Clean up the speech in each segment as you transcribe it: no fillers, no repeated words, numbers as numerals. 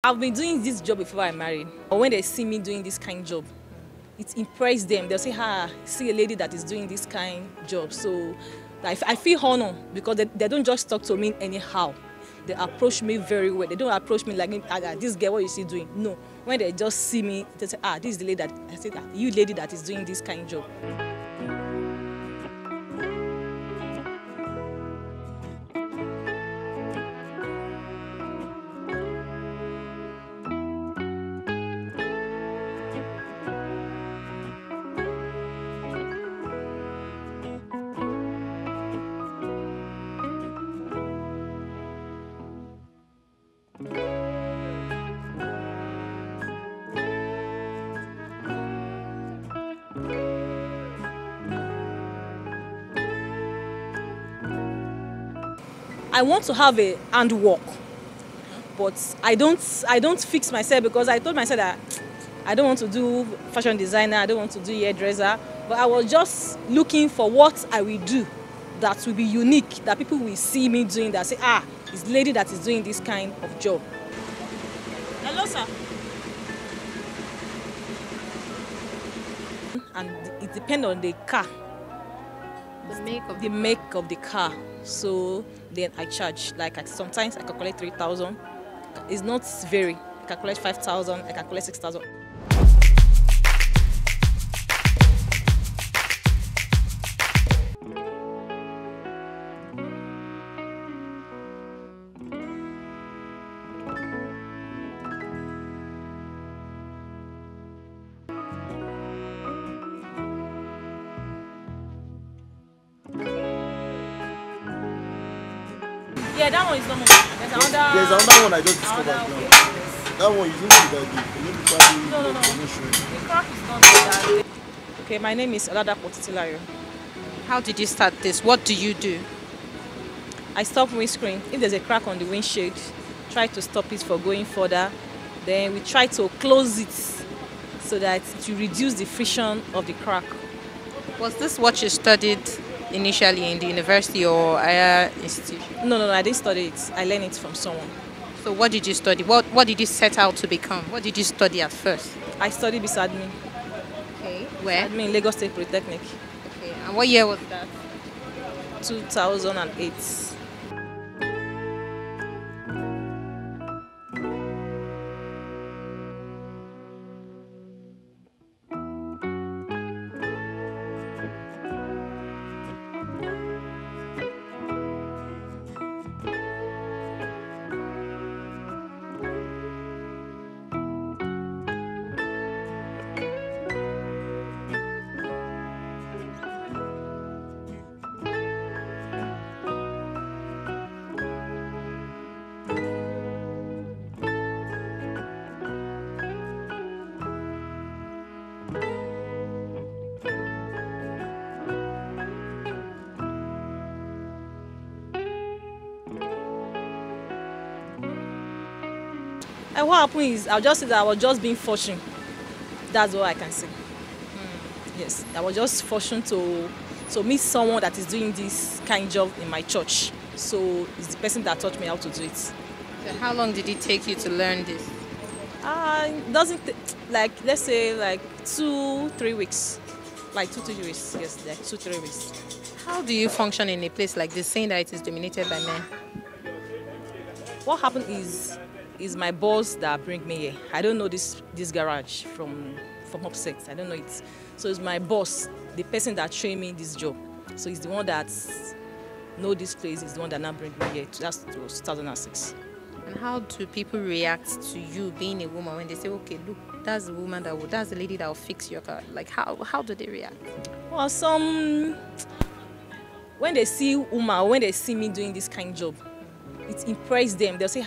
I've been doing this job before I married. But when they see me doing this kind of job, it impresses them. They'll say, see a lady that is doing this kind of job. So I feel honored because they don't just talk to me anyhow. They approach me very well. They don't approach me like, this girl, what is she doing? No. When they just see me, they say, this is the lady that, I say, you lady that is doing this kind of job. I want to have a handwork, but I don't fix myself because I told myself that I don't want to do fashion designer, I don't want to do hairdresser, but I was just looking for what I will do that will be unique, that people will see me doing, that say, it's the lady that is doing this kind of job. Hello, sir. And it depends on the car. The make of the car. So then I charge. Sometimes I calculate 3,000. It's not very. I calculate 5,000. I calculate 6,000. Yeah, that one is normal. There's another one I just discovered now. That one, you don't see that deep. No. The crack is not that. Okay, my name is Titilayo. How did you start this? What do you do? I stop windscreen. If there's a crack on the windshield, try to stop it for going further. Then we try to close it so that it will reduce the friction of the crack. Was this what you studied initially in the university or higher institution? No, I didn't study it. I learned it from someone. So what did you study? What did you set out to become? What did you study at first? I studied beside me. Okay. Where? Admin, Lagos State Polytechnic. Okay. And what year was that? 2008. And what happened is, I'll just say that I was just being fortunate. That's all I can say. Yes, I was just fortunate to meet someone that is doing this kind of job in my church. So it's the person that taught me how to do it. So how long did it take you to learn this? It doesn't let's say 2-3 weeks. Like 2-3 weeks. Yes, like 2-3 weeks. How do you function in a place like this, saying that it is dominated by men? What happened is my boss that bring me here. I don't know this garage from upset. I don't know it. So it's my boss, the person that trained me this job. So he's the one that know this place. He's the one that now bring me here. That's 2006. And how do people react to you being a woman when they say, okay, look, that's the woman that's the lady that will fix your car? Like how do they react? Well, when they see woman, when they see me doing this kind of job, it impresses them. They'll say,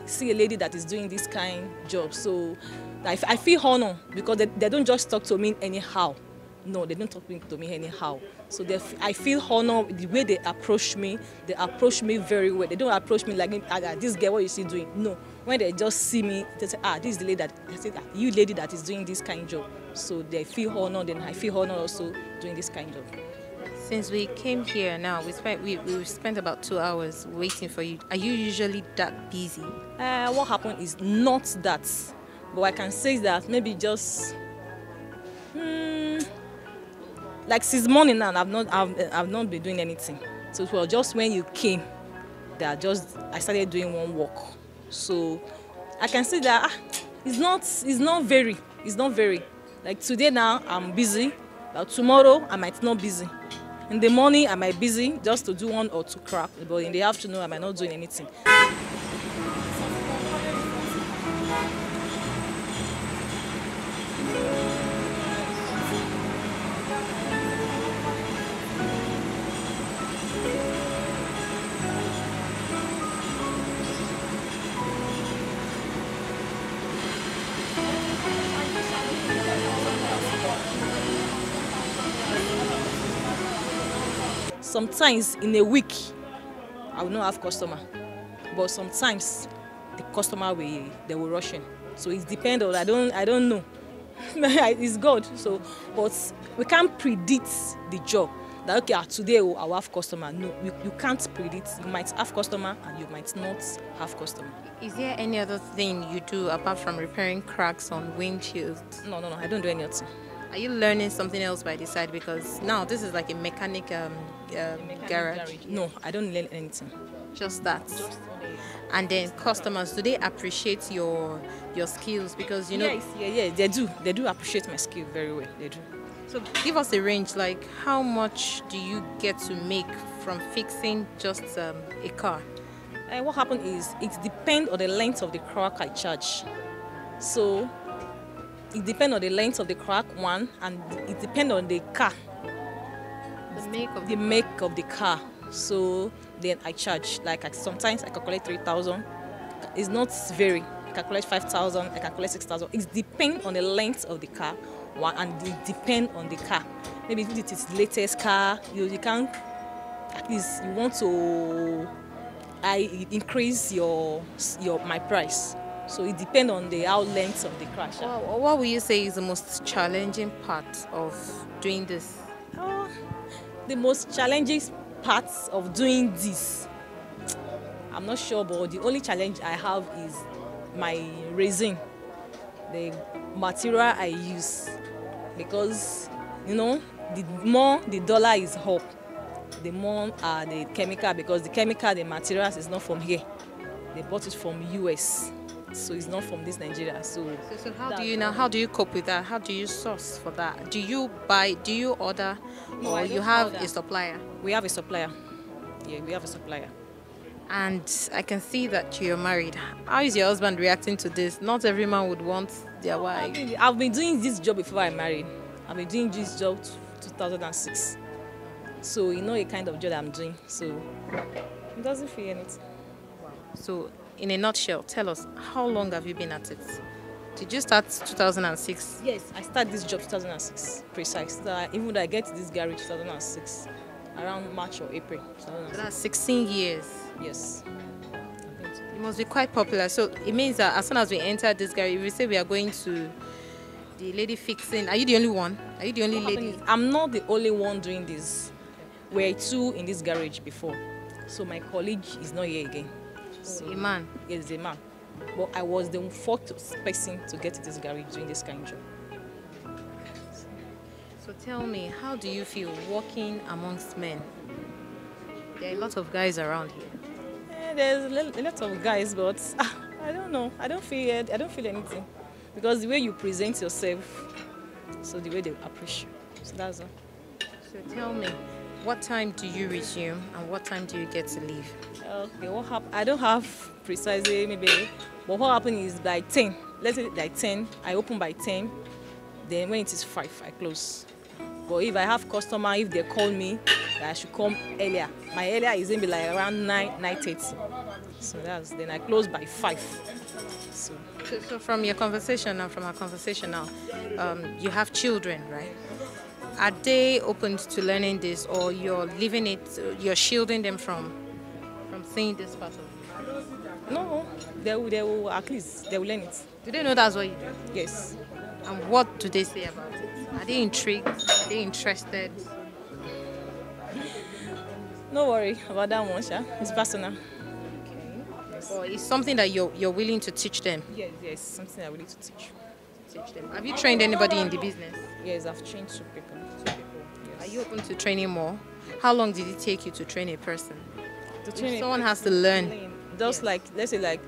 see a lady that is doing this kind of job. So I feel honored because they don't just talk to me anyhow. No, they don't talk to me anyhow. So I feel honored the way they approach me. They approach me very well. They don't approach me like, this girl, what is she doing? No. When they just see me, they say, this is the lady that, I say, you lady that is doing this kind of job. So they feel honored, and I feel honored also doing this kind of job. Since we came here now, we spent about 2 hours waiting for you. Are you usually that busy? What happened is not that, but I can say that maybe just like since morning now, I've not been doing anything. So it was just when you came that I started doing one work. So I can say that it's not very like today now I'm busy, but tomorrow I might not busy. In the morning I might busy just to do 1 or 2 crap, but in the afternoon I might not doing anything. Sometimes in a week, I will not have customer, but sometimes the customer they will rush in. So it depends on I don't know. It's God. So, but we can't predict the job. That okay, today I will have customer. No, you can't predict. You might have customer and you might not have customer. Is there any other thing you do apart from repairing cracks on windshields? No, I don't do anything. Are you learning something else by the side? Because now this is like a mechanic garage. No, I don't learn anything. Just that. And then customers, do they appreciate your skills? Because you know. Yes, they do. They do appreciate my skill very well. They do. So give us a range. Like how much do you get to make from fixing just a car? What happened is it depends on the length of the crack I charge. So it depends on the length of the crack, one, and it depends on the car. The make of the car. So then I charge, like sometimes I calculate 3,000. It's not very. I calculate 5,000, I calculate 6,000. It depends on the length of the car, one, and it depends on the car. Maybe if it is the latest car, you can, at least you want to increase my price. So it depends on the how length of the crash. What would you say is the most challenging part of doing this? The most challenging parts of doing this, I'm not sure, but the only challenge I have is my resin, the material I use, because you know the more the dollar is up, the more the chemical, because the materials is not from here, they bought it from US. So it's not from this Nigeria. So how do you cope with that? How do you source for that? Do you order, or you have a supplier? We have a supplier. Yeah, we have a supplier. And I can see that you're married. How is your husband reacting to this? Not every man would want their wife. I've been doing this job before I married. I've been doing this job 2006. So you know a kind of job I'm doing. So it doesn't feel anything. So in a nutshell, tell us, how long have you been at it? Did you start 2006? Yes, I started this job 2006, precise. So even though I get to this garage 2006, around March or April. So that's 16 years. Yes. It must be quite popular. So it means that as soon as we enter this garage, if we say we are going to the lady fixing, are you the only one? Are you the only lady? I'm not the only one doing this. We're 2 in this garage before. So my colleague is not here again. So, a man? Yes, a man. But I was the 4th person to get to this garage doing this kind of job. So tell me, how do you feel walking amongst men? There are a lot of guys around here. There's a lot of guys, but I don't know. I don't feel anything. Because the way you present yourself, so the way they appreciate. So that's all. So tell me, what time do you resume and what time do you get to leave? Okay, I don't have precisely maybe, but what happens is by 10. Let's say by 10, I open by 10. Then when it is 5, I close. But if I have customer, if they call me, I should come earlier. My earlier is going to be like around 9:30. So then I close by 5. So from your conversation now, you have children, right? Are they open to learning this, or you're leaving it, you're shielding them from seeing this part of it? No, they will at least, they will learn it. Do they know that's what you do? Yes. And what do they say about it? Are they intrigued? Are they interested? No worry about that one, Sha. It's personal. Or it's something that you're willing to teach them? Yes, something I really to teach. Teach them. Have you trained anybody in the business? Yes, I've trained two people. Are you open to training more? How long did it take you to train a person? To If train a someone has to learn. Just like, let's say, like,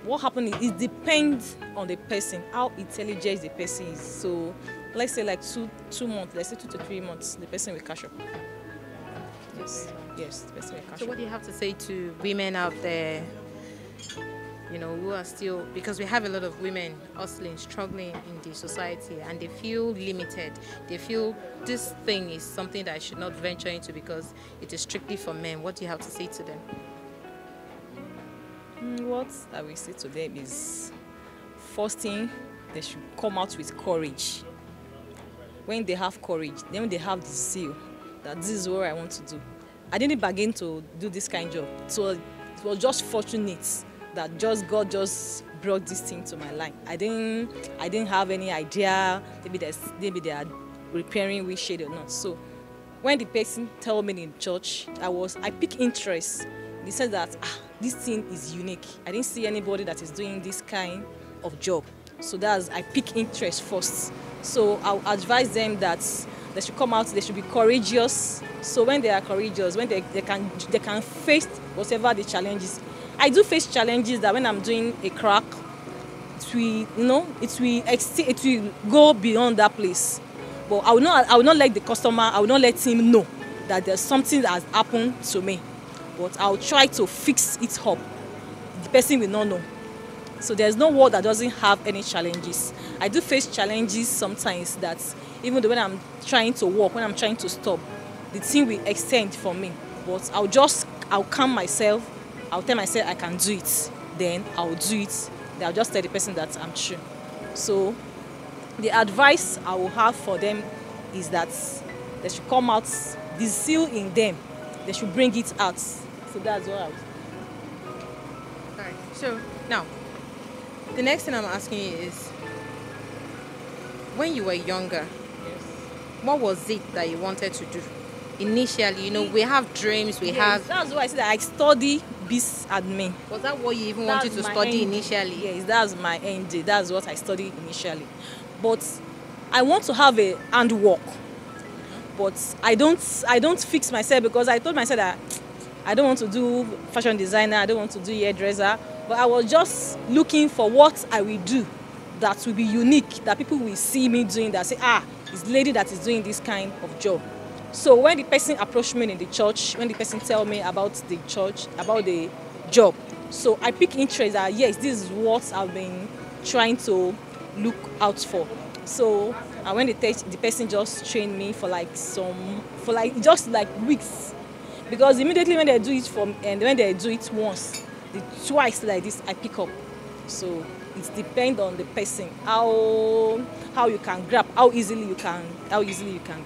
what happened is it depends on the person, how intelligent the person is. So, let's say, like, 2 months, let's say 2 to 3 months, the person will catch up. Yes, the person will catch So up. what do you have to say to women out there, who are still, because we have a lot of women hustling, struggling in the society, and they feel limited. They feel this thing is something that I should not venture into because it is strictly for men. What do you have to say to them? What I will say to them is, first thing, they should come out with courage. When they have courage, then they have the zeal that this is what I want to do. I didn't bargain to do this kind of job. So it was just fortunate that God just brought this thing to my life. I didn't have any idea maybe they are repairing windshield or not. So when the person told me in church, I picked interest. They said that this thing is unique. I didn't see anybody that is doing this kind of job. So I pick interest first. So I'll advise them that they should come out, they should be courageous. So when they are courageous, when they can face whatever the challenges. I do face challenges that when I'm doing a crack, it will go beyond that place. But I will not let the customer, I will not let him know that there's something that has happened to me. But I'll try to fix it up. The person will not know. So there's no world that doesn't have any challenges. I do face challenges sometimes that even though when I'm trying to walk, when I'm trying to stop, the thing will extend for me. But I'll calm myself. I'll tell myself I can do it. Then I'll do it. Then I'll just tell the person that I'm true. So the advice I will have for them is that they should come out, the zeal in them, they should bring it out. So that's what I would say. All right. So now, the next thing I'm asking you is, when you were younger, what was it that you wanted to do? Initially, we have dreams, That's why I said that I study biz admin. Was that what you even wanted to study initially? Yes, that's my end. That's what I studied initially. But I want to have a handwork. But I don't fix myself because I told myself that I don't want to do fashion designer, I don't want to do hairdresser. But I was just looking for what I will do that will be unique, that people will see me doing, that say, it's lady that is doing this kind of job. So when the person approached me in the church, when the person tell me about the church, about the job, so I pick interest that yes, this is what I've been trying to look out for. So and when the person just trained me for just weeks, because immediately when they do it when they do it once, twice like this, I pick up. So it depends on the person, how you can grab, how easily you can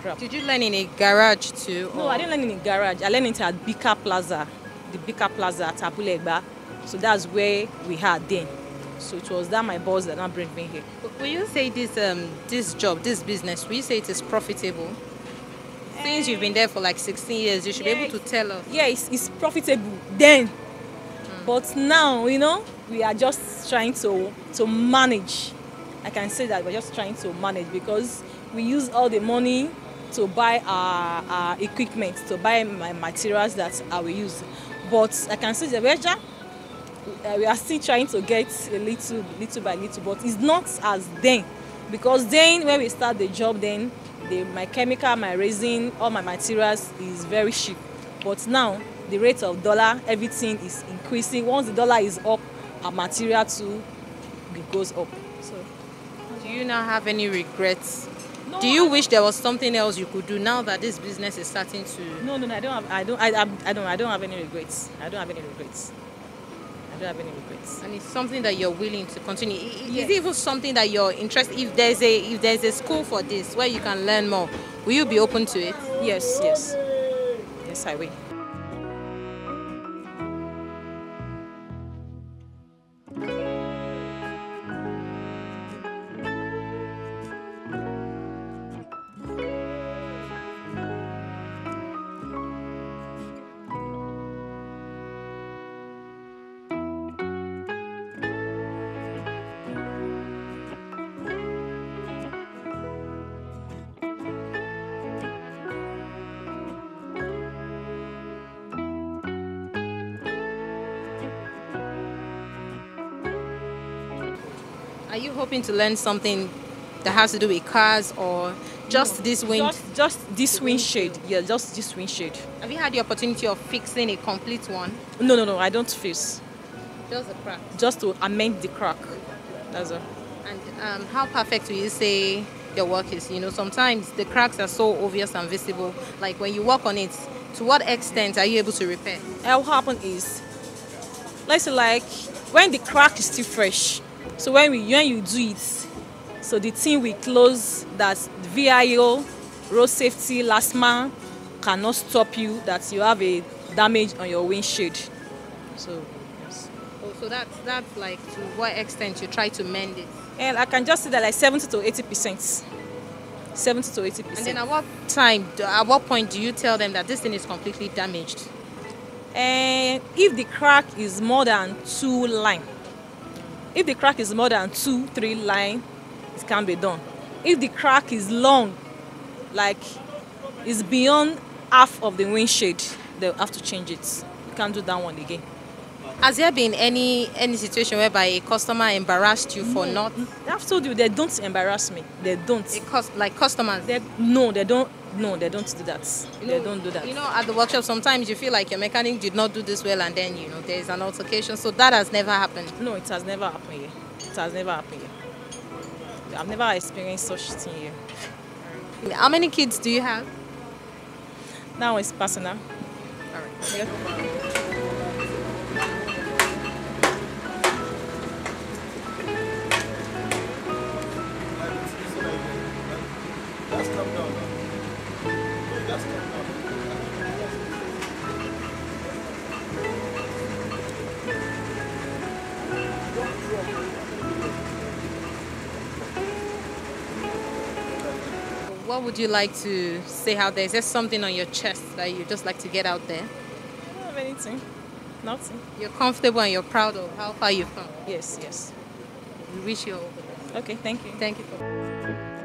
grab. Did you learn in a garage too? No, I didn't learn in a garage. I learned it at Bika Plaza, the Bika Plaza at Abulegba. So that's where we had then. So it was that my boss that now bring me here. Will you say this job, this business, will you say it is profitable? Since you've been there for like 16 years, you should be able to tell us. Yeah, it's profitable then. But now, we are just trying to manage. I can say that we're just trying to manage because we use all the money to buy our equipment, to buy my materials that I will use. But I can say that we are still trying to get a little by little, but it's not as then. Because then when we start the job, then my chemical, my resin, all my materials is very cheap. But now the rate of dollar, everything is increasing. Once the dollar is up, our material too goes up. So, do you now have any regrets? No, do you wish there was something else you could do now that this business is starting to? No, I don't have any regrets. I don't have any regrets. And it's something that you're willing to continue. Is it even something that you're interested? If there's a school for this where you can learn more, will you be open to it? Yes, I will. Are you hoping to learn something that has to do with cars or just this wind? Just this windshield. Yeah, just this windshield. Have you had the opportunity of fixing a complete one? No, I don't fix. Just a crack. Just to amend the crack. That's all. And how perfect will you say your work is? You know, sometimes the cracks are so obvious and visible. Like when you work on it, to what extent are you able to repair? What happen is, let's say like when the crack is still fresh. So when you do it, so the thing will close that VIO, road safety, last man cannot stop you that you have a damage on your windshield. So yes. Oh, so that's like to what extent you try to mend it? And I can just say that like 70 to 80%. 70 to 80%. And then at what point do you tell them that this thing is completely damaged? And if the crack is more than 2 line, if the crack is more than 2-3 line, it can be done. If the crack is long, like it's beyond half of the windshield, they'll have to change it. You can't do that one again. Has there been any situation whereby a customer embarrassed you for not? I've told you, they don't embarrass me. They don't. Like customers? No, they don't. No, they don't do that. They don't do that. You know, at the workshop, sometimes you feel like your mechanic did not do this well, and then there is an altercation. So that has never happened. No, it has never happened here. It has never happened here. I've never experienced such thing here. How many kids do you have? Now it's personal. All right. Yeah. Just calm down now. Just calm down. What would you like to say out there? Is there something on your chest that you just like to get out there? I don't have anything. Nothing. You're comfortable and you're proud of how far you've come. Yes, yes. We wish you all the best. Okay, thank you. Thank you for